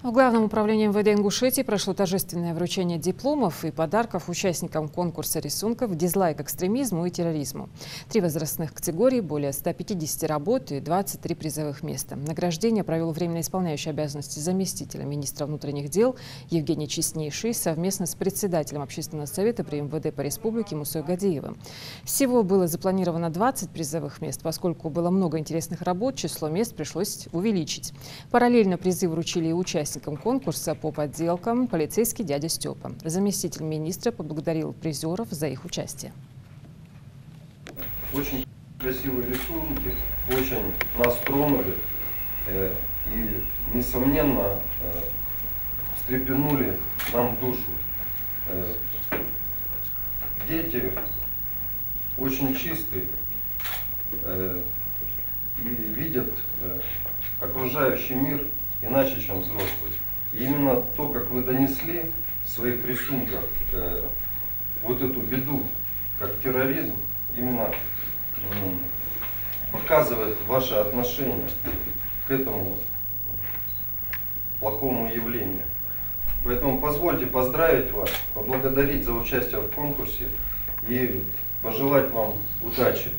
В Главном управлении МВД Ингушетии прошло торжественное вручение дипломов и подарков участникам конкурса рисунков «Дизлайк экстремизму и терроризму». 3 возрастных категории, более 150 работ и 23 призовых места. Награждение провел временно исполняющий обязанности заместителя министра внутренних дел Евгений Честнейший совместно с председателем Общественного совета при МВД по республике Мусой Гадеевым. Всего было запланировано 20 призовых мест. Поскольку было много интересных работ, число мест пришлось увеличить. Параллельно призы вручили и участникам конкурса по подделкам полицейский дядя Степа. Заместитель министра поблагодарил призеров за их участие. Очень красивые рисунки, очень нас тронули и, несомненно, встрепенули нам душу. Дети очень чистые и видят окружающий мир иначе, чем взрослые. И именно то, как вы донесли в своих рисунках вот эту беду, как терроризм, именно показывает ваше отношение к этому плохому явлению. Поэтому позвольте поздравить вас, поблагодарить за участие в конкурсе и пожелать вам удачи.